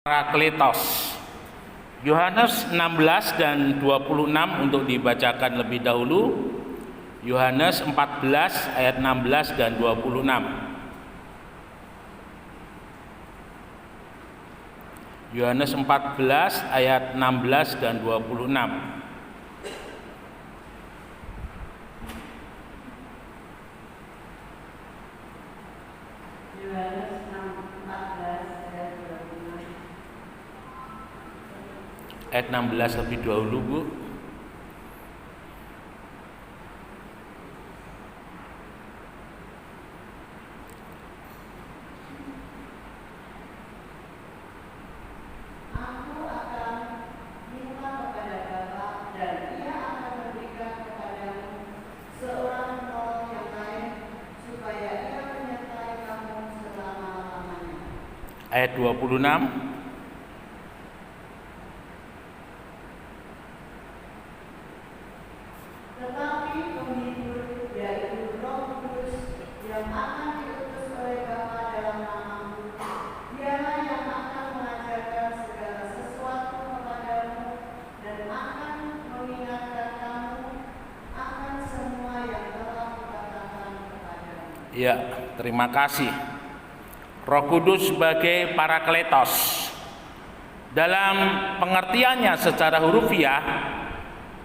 Parakletos. Yohanes 16 dan 26 untuk dibacakan lebih dahulu. Yohanes 14 ayat 16 dan 26. Yohanes 14 ayat 16 dan 26. Ayat 16 lebih dahulu, Bu. Ayat 26. Tetapi penghibur, yaitu Roh Kudus yang akan diutus oleh Bapa dalam namamu, dialah yang akan mengajarkan segala sesuatu kepadamu dan akan mengingatkan kamu akan semua yang telah kukatakan kepadamu. Ya, terima kasih. Roh Kudus sebagai Parakletos. Dalam pengertiannya secara hurufiah,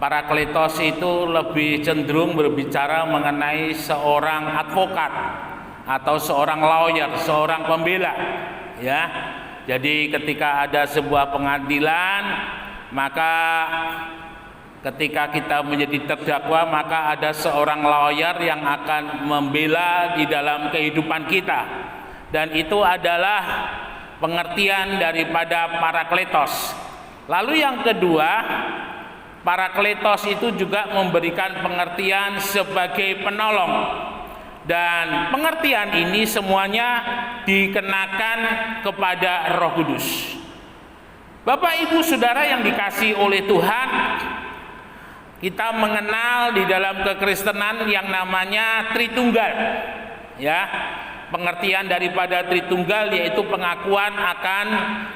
Parakletos itu lebih cenderung berbicara mengenai seorang advokat atau seorang lawyer, seorang pembela, ya. Jadi ketika ada sebuah pengadilan, maka ketika kita menjadi terdakwa, maka ada seorang lawyer yang akan membela di dalam kehidupan kita. Dan itu adalah pengertian daripada Parakletos. Lalu yang kedua, Parakletos itu juga memberikan pengertian sebagai penolong. Dan pengertian ini semuanya dikenakan kepada Roh Kudus. Bapak Ibu Saudara yang dikasihi oleh Tuhan, kita mengenal di dalam kekristenan yang namanya Tritunggal. Ya, pengertian daripada Tritunggal yaitu pengakuan akan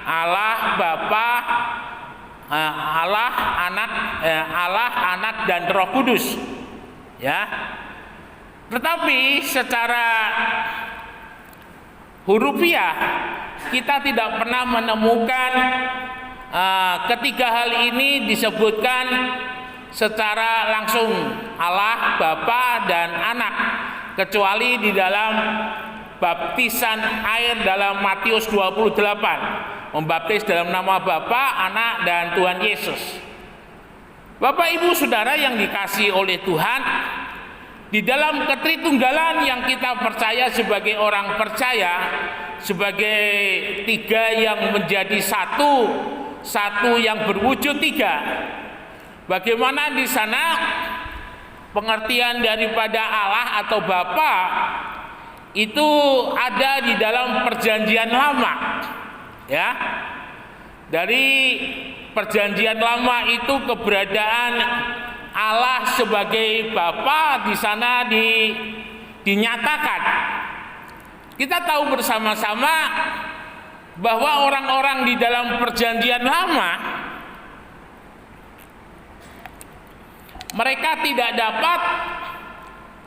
Allah Bapa, Allah Anak dan Roh Kudus. Ya. Tetapi secara hurufiah kita tidak pernah menemukan ketiga hal ini disebutkan secara langsung, Allah, Bapa dan Anak, kecuali di dalam baptisan air dalam Matius 28, membaptis dalam nama Bapa, Anak dan Tuhan Yesus. Bapak Ibu Saudara yang dikasihi oleh Tuhan, di dalam ketritunggalan yang kita percaya sebagai orang percaya, sebagai tiga yang menjadi satu yang berwujud tiga. Bagaimana di sana pengertian daripada Allah atau Bapa itu ada di dalam perjanjian lama, ya. Dari perjanjian lama itu keberadaan Allah sebagai Bapa di sana dinyatakan. Kita tahu bersama-sama bahwa orang-orang di dalam perjanjian lama mereka tidak dapat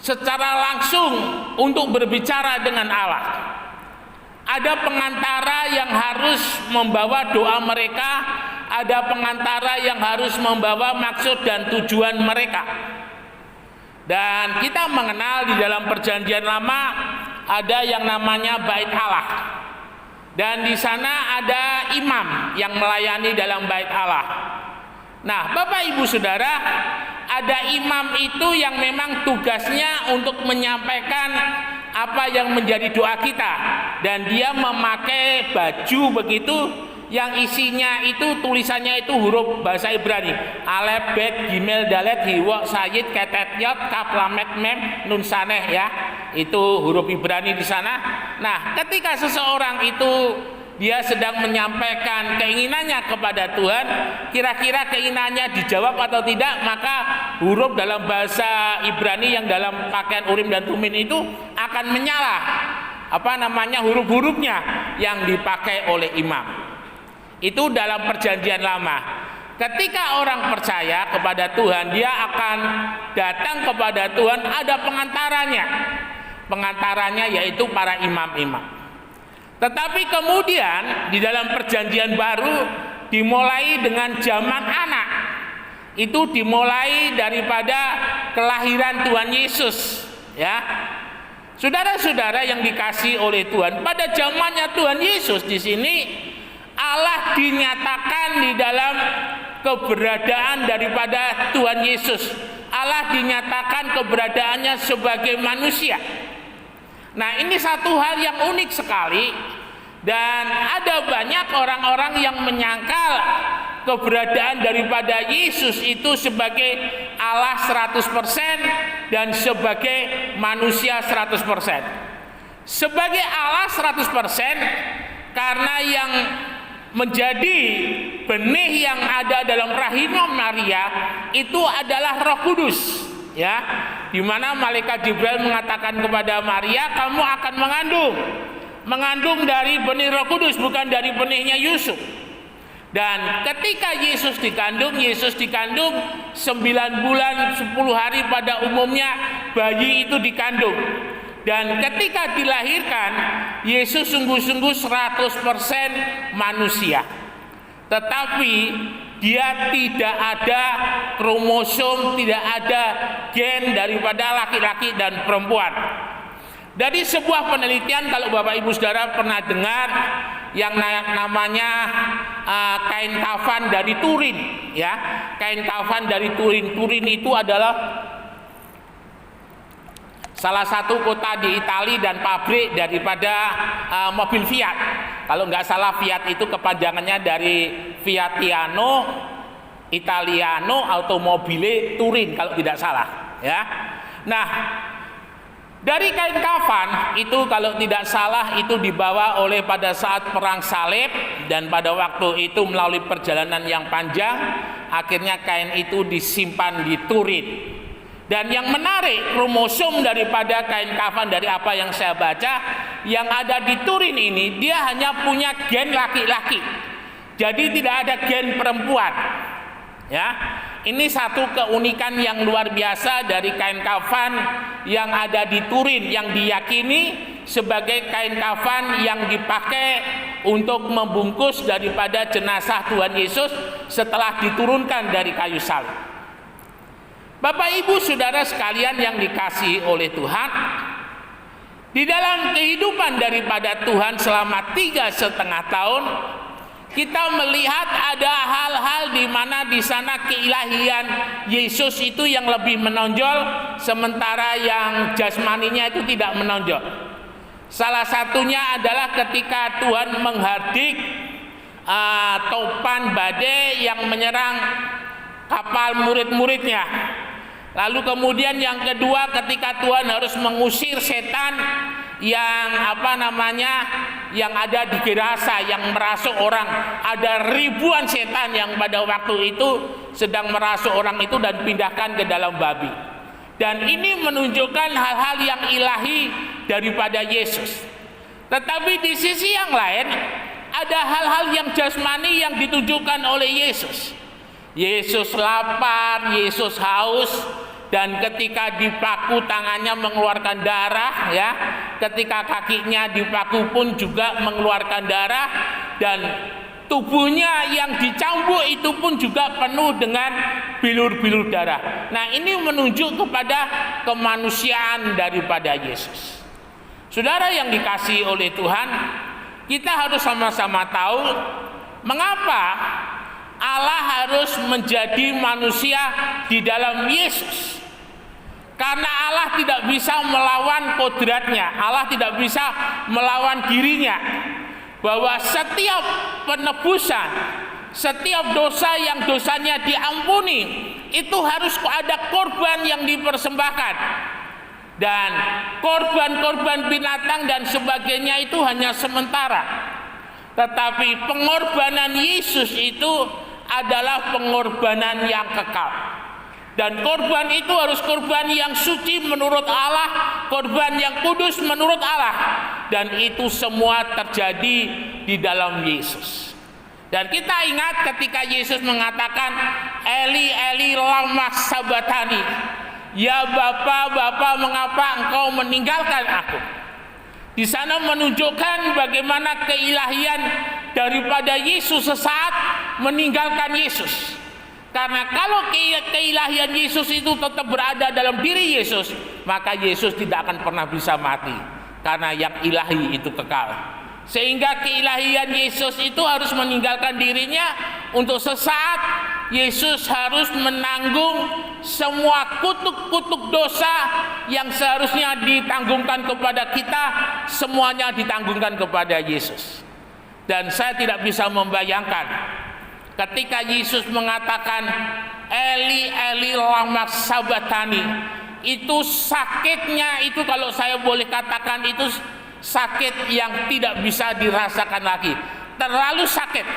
secara langsung untuk berbicara dengan Allah. Ada pengantara yang harus membawa doa mereka, ada pengantara yang harus membawa maksud dan tujuan mereka. Dan kita mengenal di dalam perjanjian lama ada yang namanya Bait Allah. Dan di sana ada imam yang melayani dalam Bait Allah. Nah, Bapak Ibu Saudara, ada imam itu yang memang tugasnya untuk menyampaikan apa yang menjadi doa kita, dan dia memakai baju begitu yang isinya itu tulisannya itu huruf bahasa Ibrani, Alef, Bet, Gimel, Dalet, Hiwa, Sayyid, Ketet, Yot, Kaf, Lamet, Mem, Nun, Saneh, ya. Itu huruf Ibrani di sana. Nah, ketika seseorang itu dia sedang menyampaikan keinginannya kepada Tuhan, kira-kira keinginannya dijawab atau tidak, maka huruf dalam bahasa Ibrani yang dalam pakaian Urim dan Tumim itu akan menyala huruf-hurufnya yang dipakai oleh imam. Itu dalam perjanjian lama. Ketika orang percaya kepada Tuhan, dia akan datang kepada Tuhan, ada pengantaranya. Pengantaranya yaitu para imam-imam. Tetapi kemudian di dalam perjanjian baru dimulai dengan zaman anak. Itu dimulai daripada kelahiran Tuhan Yesus, ya. Saudara-saudara yang dikasihi oleh Tuhan, pada zamannya Tuhan Yesus di sini Allah dinyatakan di dalam keberadaan daripada Tuhan Yesus. Allah dinyatakan keberadaannya sebagai manusia. Nah, ini satu hal yang unik sekali, dan ada banyak orang-orang yang menyangkal keberadaan daripada Yesus itu sebagai Allah 100% dan sebagai manusia 100%. Sebagai Allah 100% karena yang menjadi benih yang ada dalam rahim Maria itu adalah Roh Kudus, ya, di mana malaikat Jibril mengatakan kepada Maria, kamu akan mengandung dari benih Roh Kudus, bukan dari benihnya Yusuf. Dan ketika Yesus dikandung 9 bulan 10 hari pada umumnya bayi itu dikandung. Dan ketika dilahirkan, Yesus sungguh-sungguh 100% manusia. Tetapi dia tidak ada kromosom, tidak ada gen daripada laki-laki dan perempuan. Dari sebuah penelitian, kalau Bapak Ibu Saudara pernah dengar yang namanya kain kafan dari Turin, ya. Kain kafan dari Turin. Turin itu adalah salah satu kota di Italia dan pabrik daripada mobil Fiat. Kalau nggak salah Fiat itu kepanjangannya dari Fiatiano Italiano Automobile Turin kalau tidak salah, ya. Nah, dari kain kafan itu kalau tidak salah itu dibawa oleh pada saat perang salib, dan pada waktu itu melalui perjalanan yang panjang akhirnya kain itu disimpan di Turin. Dan yang menarik, kromosom daripada kain kafan dari apa yang saya baca, yang ada di Turin ini dia hanya punya gen laki-laki. Jadi tidak ada gen perempuan. Ya. Ini satu keunikan yang luar biasa dari kain kafan yang ada di Turin, yang diyakini sebagai kain kafan yang dipakai untuk membungkus daripada jenazah Tuhan Yesus setelah diturunkan dari kayu salib. Bapak Ibu Saudara sekalian yang dikasihi oleh Tuhan, di dalam kehidupan daripada Tuhan selama 3,5 tahun, kita melihat ada hal-hal di mana di sana keilahian Yesus itu yang lebih menonjol, sementara yang jasmaninya itu tidak menonjol. Salah satunya adalah ketika Tuhan menghardik topan badai yang menyerang kapal murid-muridnya. Lalu kemudian yang kedua, ketika Tuhan harus mengusir setan yang yang ada di Gerasa, yang merasuk orang. Ada ribuan setan yang pada waktu itu sedang merasuk orang itu dan pindahkan ke dalam babi. Dan ini menunjukkan hal-hal yang ilahi daripada Yesus. Tetapi di sisi yang lain ada hal-hal yang jasmani yang ditunjukkan oleh Yesus. Yesus lapar, Yesus haus, dan ketika dipaku tangannya mengeluarkan darah, ya. Ketika kakinya dipaku pun juga mengeluarkan darah, dan tubuhnya yang dicambuk itu pun juga penuh dengan bilur-bilur darah. Nah, ini menunjuk kepada kemanusiaan daripada Yesus. Saudara yang dikasihi oleh Tuhan, kita harus sama-sama tahu mengapa Allah harus menjadi manusia di dalam Yesus. Karena Allah tidak bisa melawan kodratnya, Allah tidak bisa melawan dirinya. Bahwa setiap penebusan, setiap dosa yang dosanya diampuni, itu harus ada korban yang dipersembahkan. Dan korban-korban binatang dan sebagainya itu hanya sementara. Tetapi pengorbanan Yesus itu adalah pengorbanan yang kekal. Dan korban itu harus korban yang suci menurut Allah, korban yang kudus menurut Allah. Dan itu semua terjadi di dalam Yesus. Dan kita ingat ketika Yesus mengatakan Eli Eli lama sabatani, ya Bapa, Bapa, mengapa engkau meninggalkan aku? Di sana menunjukkan bagaimana keilahian daripada Yesus sesaat meninggalkan Yesus. Karena kalau keilahian Yesus itu tetap berada dalam diri Yesus, maka Yesus tidak akan pernah bisa mati. Karena yang ilahi itu kekal. Sehingga keilahian Yesus itu harus meninggalkan dirinya untuk sesaat. Yesus harus menanggung semua kutuk-kutuk dosa yang seharusnya ditanggungkan kepada kita, semuanya ditanggungkan kepada Yesus. Dan saya tidak bisa membayangkan ketika Yesus mengatakan Eli Eli lama sabatani, itu sakitnya itu, kalau saya boleh katakan, itu sakit yang tidak bisa dirasakan lagi, terlalu sakit.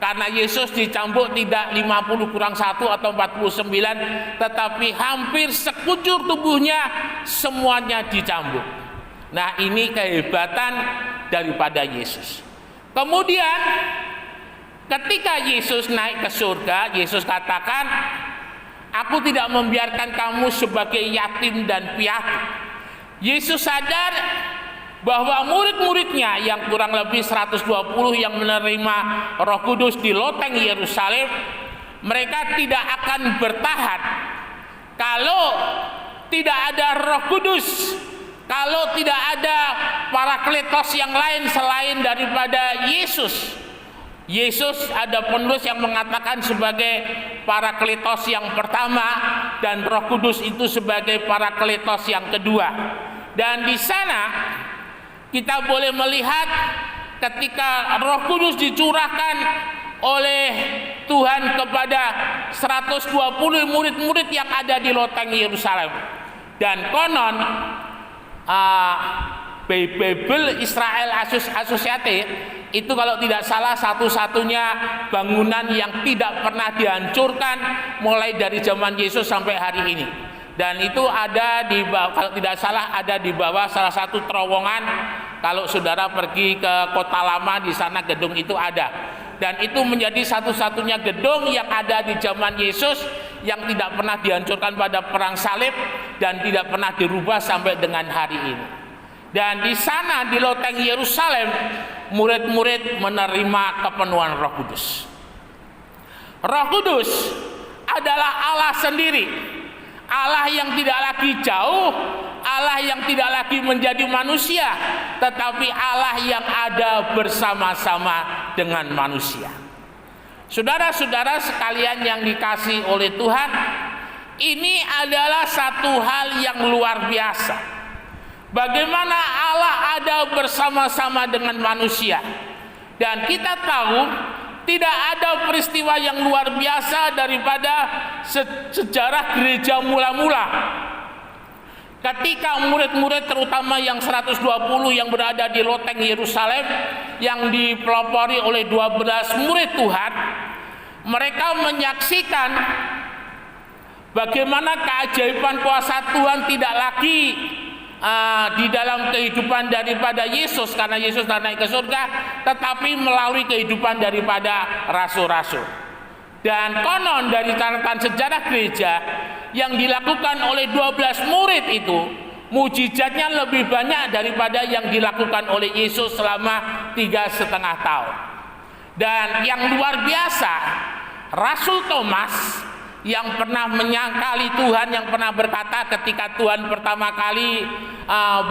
Karena Yesus dicambuk tidak 50 kurang 1 atau 49, tetapi hampir sekujur tubuhnya semuanya dicambuk. Nah, ini kehebatan daripada Yesus. Kemudian ketika Yesus naik ke surga, Yesus katakan, aku tidak membiarkan kamu sebagai yatim dan piatu. Yesus sadar bahwa murid-muridnya yang kurang lebih 120 yang menerima Roh Kudus di loteng Yerusalem, mereka tidak akan bertahan kalau tidak ada Roh Kudus, kalau tidak ada Parakletos yang lain selain daripada Yesus. Yesus ada penulis yang mengatakan sebagai Parakletos yang pertama dan Roh Kudus itu sebagai Parakletos yang kedua. Dan di sana kita boleh melihat ketika Roh Kudus dicurahkan oleh Tuhan kepada 120 murid-murid yang ada di loteng Yerusalem. Dan konon Bible Israel Associated itu kalau tidak salah satu-satunya bangunan yang tidak pernah dihancurkan mulai dari zaman Yesus sampai hari ini. Dan itu ada di bawah, kalau tidak salah ada di bawah salah satu terowongan. Kalau saudara pergi ke Kota Lama, di sana gedung itu ada. Dan itu menjadi satu-satunya gedung yang ada di zaman Yesus yang tidak pernah dihancurkan pada perang salib dan tidak pernah dirubah sampai dengan hari ini. Dan di sana di loteng Yerusalem, murid-murid menerima kepenuhan Roh Kudus. Roh Kudus adalah Allah sendiri, Allah yang tidak lagi jauh, Allah yang tidak lagi menjadi manusia, tetapi Allah yang ada bersama-sama dengan manusia. Saudara-saudara sekalian yang dikasihi oleh Tuhan, ini adalah satu hal yang luar biasa. Bagaimana Allah ada bersama-sama dengan manusia. Dan kita tahu tidak ada peristiwa yang luar biasa daripada sejarah gereja mula-mula. Ketika murid-murid terutama yang 120 yang berada di loteng Yerusalem yang dipelopori oleh 12 murid Tuhan, mereka menyaksikan bagaimana keajaiban kuasa Tuhan tidak lagi di dalam kehidupan daripada Yesus karena Yesus sudah naik ke surga, tetapi melalui kehidupan daripada rasul-rasul. Dan konon dari catatan sejarah gereja yang dilakukan oleh 12 murid itu, mujizatnya lebih banyak daripada yang dilakukan oleh Yesus selama 3,5 tahun. Dan yang luar biasa, Rasul Thomas yang pernah menyangkali Tuhan, yang pernah berkata ketika Tuhan pertama kali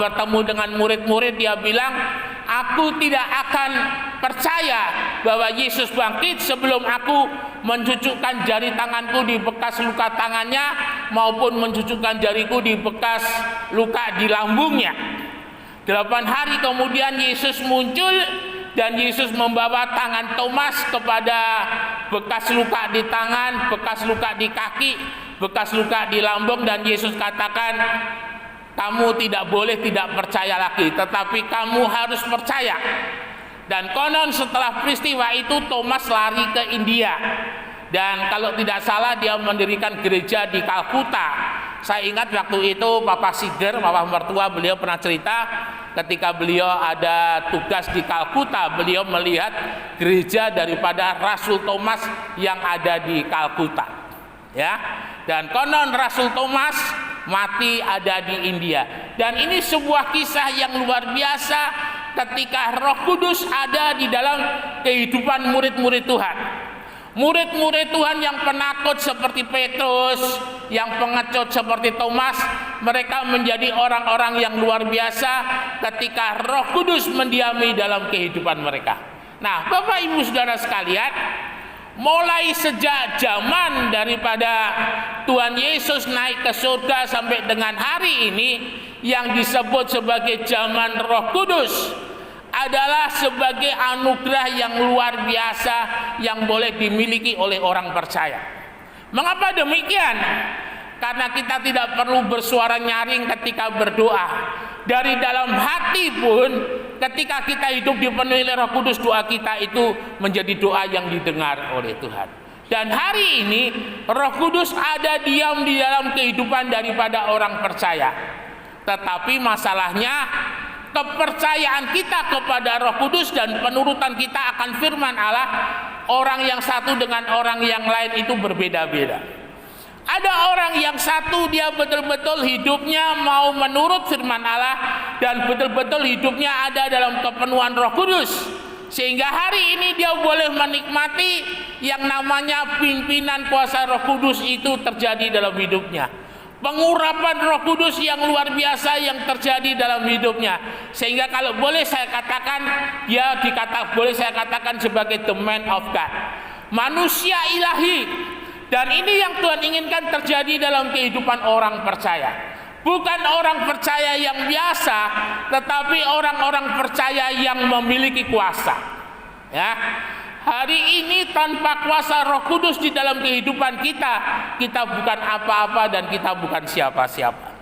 bertemu dengan murid-murid, dia bilang, aku tidak akan percaya bahwa Yesus bangkit sebelum aku mencucukkan jari tanganku di bekas luka tangannya maupun mencucukkan jariku di bekas luka di lambungnya. 8 hari kemudian Yesus muncul dan Yesus membawa tangan Thomas kepada bekas luka di tangan, bekas luka di kaki, bekas luka di lambung, dan Yesus katakan, kamu tidak boleh tidak percaya lagi, tetapi kamu harus percaya. Dan konon setelah peristiwa itu Thomas lari ke India. Dan kalau tidak salah dia mendirikan gereja di Kalkuta. Saya ingat waktu itu Papa Siger, Papa mertua beliau pernah cerita, ketika beliau ada tugas di Kalkuta, beliau melihat gereja daripada Rasul Thomas yang ada di Kalkuta, ya. Dan konon Rasul Thomas mati ada di India. Dan ini sebuah kisah yang luar biasa ketika Roh Kudus ada di dalam kehidupan murid-murid Tuhan. Murid-murid Tuhan yang penakut seperti Petrus, yang pengecut seperti Thomas, mereka menjadi orang-orang yang luar biasa ketika Roh Kudus mendiami dalam kehidupan mereka. Nah, Bapak Ibu Saudara sekalian, mulai sejak zaman daripada Tuhan Yesus naik ke surga sampai dengan hari ini, yang disebut sebagai zaman Roh Kudus adalah sebagai anugerah yang luar biasa yang boleh dimiliki oleh orang percaya. Mengapa demikian? Karena kita tidak perlu bersuara nyaring ketika berdoa. Dari dalam hati pun ketika kita hidup dipenuhi oleh Roh Kudus, doa kita itu menjadi doa yang didengar oleh Tuhan. Dan hari ini Roh Kudus ada diam di dalam kehidupan daripada orang percaya. Tetapi masalahnya, kepercayaan kita kepada Roh Kudus dan penurutan kita akan firman Allah, orang yang satu dengan orang yang lain itu berbeda-beda. Ada orang yang satu, dia betul-betul hidupnya mau menurut firman Allah dan betul-betul hidupnya ada dalam kepenuhan Roh Kudus, sehingga hari ini dia boleh menikmati yang namanya pimpinan kuasa Roh Kudus itu terjadi dalam hidupnya. Pengurapan Roh Kudus yang luar biasa yang terjadi dalam hidupnya, sehingga kalau boleh saya katakan, boleh saya katakan sebagai the man of God, manusia ilahi. Dan ini yang Tuhan inginkan terjadi dalam kehidupan orang percaya. Bukan orang percaya yang biasa, tetapi orang-orang percaya yang memiliki kuasa. Ya. Hari ini tanpa kuasa Roh Kudus di dalam kehidupan kita, kita bukan apa-apa dan kita bukan siapa-siapa.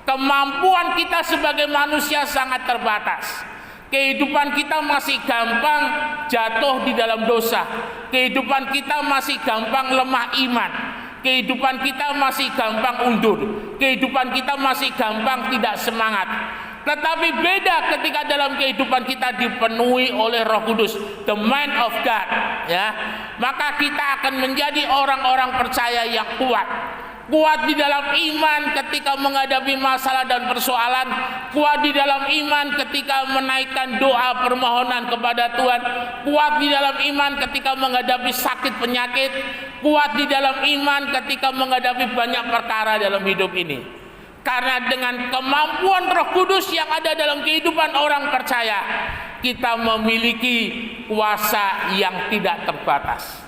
Kemampuan kita sebagai manusia sangat terbatas. Kehidupan kita masih gampang jatuh di dalam dosa. Kehidupan kita masih gampang lemah iman. Kehidupan kita masih gampang undur. Kehidupan kita masih gampang tidak semangat. Tetapi beda ketika dalam kehidupan kita dipenuhi oleh Roh Kudus, the man of God, ya. Maka kita akan menjadi orang-orang percaya yang kuat. Kuat di dalam iman ketika menghadapi masalah dan persoalan, kuat di dalam iman ketika menaikkan doa permohonan kepada Tuhan, kuat di dalam iman ketika menghadapi sakit penyakit, kuat di dalam iman ketika menghadapi banyak perkara dalam hidup ini. Karena dengan kemampuan Roh Kudus yang ada dalam kehidupan orang percaya, kita memiliki kuasa yang tidak terbatas.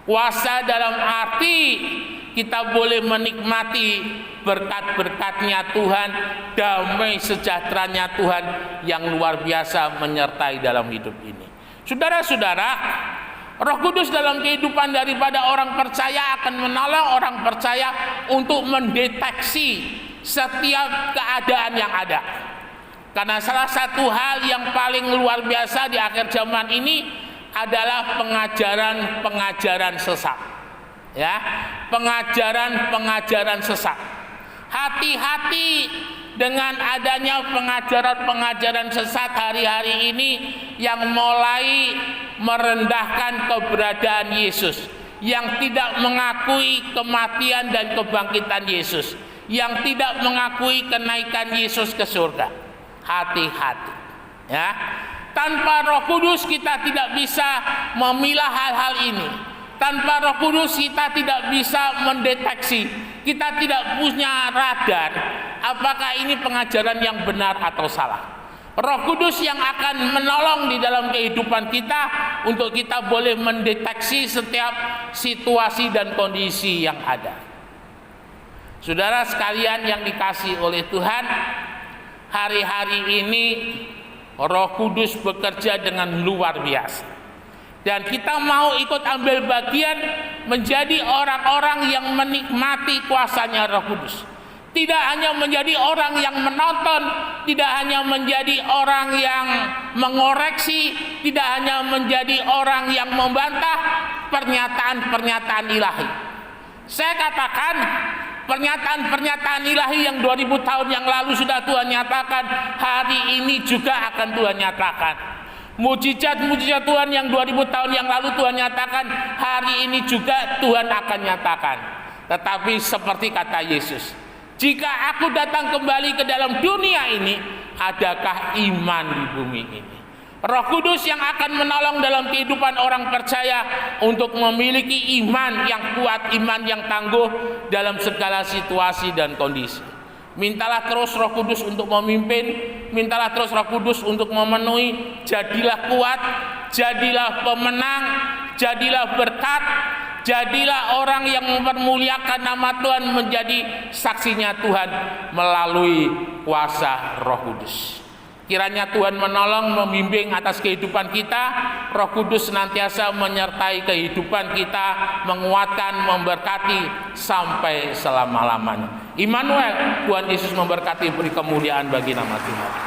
Kuasa dalam arti kita boleh menikmati berkat-berkatnya Tuhan, damai sejahteranya Tuhan yang luar biasa menyertai dalam hidup ini. Saudara-saudara, Roh Kudus dalam kehidupan daripada orang percaya akan menolong orang percaya untuk mendeteksi setiap keadaan yang ada. Karena salah satu hal yang paling luar biasa di akhir zaman ini adalah pengajaran-pengajaran sesat. Ya, pengajaran-pengajaran sesat. Hati-hati dengan adanya pengajaran-pengajaran sesat hari-hari ini yang mulai merendahkan keberadaan Yesus, yang tidak mengakui kematian dan kebangkitan Yesus, yang tidak mengakui kenaikan Yesus ke surga. Hati-hati, ya. Tanpa Roh Kudus kita tidak bisa memilah hal-hal ini. Tanpa Roh Kudus kita tidak bisa mendeteksi. Kita tidak punya radar apakah ini pengajaran yang benar atau salah. Roh Kudus yang akan menolong di dalam kehidupan kita untuk kita boleh mendeteksi setiap situasi dan kondisi yang ada. Saudara sekalian yang dikasihi oleh Tuhan, hari-hari ini Roh Kudus bekerja dengan luar biasa. Dan kita mau ikut ambil bagian menjadi orang-orang yang menikmati kuasanya Roh Kudus. Tidak hanya menjadi orang yang menonton, tidak hanya menjadi orang yang mengoreksi, tidak hanya menjadi orang yang membantah pernyataan-pernyataan ilahi. Saya katakan, Pernyataan-pernyataan ilahi yang 2000 tahun yang lalu sudah Tuhan nyatakan, hari ini juga akan Tuhan nyatakan. Mujizat-mujizat Tuhan yang 2000 tahun yang lalu Tuhan nyatakan, hari ini juga Tuhan akan nyatakan. Tetapi seperti kata Yesus, jika aku datang kembali ke dalam dunia ini, adakah iman di bumi ini? Roh Kudus yang akan menolong dalam kehidupan orang percaya untuk memiliki iman yang kuat, iman yang tangguh dalam segala situasi dan kondisi. Mintalah terus Roh Kudus untuk memimpin, mintalah terus Roh Kudus untuk memenuhi. Jadilah kuat, jadilah pemenang, jadilah berkat, jadilah orang yang mempermuliakan nama Tuhan, menjadi saksinya Tuhan melalui kuasa Roh Kudus. Kiranya Tuhan menolong, membimbing atas kehidupan kita. Roh Kudus senantiasa menyertai kehidupan kita, menguatkan, memberkati sampai selama-lamanya. Immanuel, Tuhan Yesus memberkati, beri kemuliaan bagi nama Tuhan.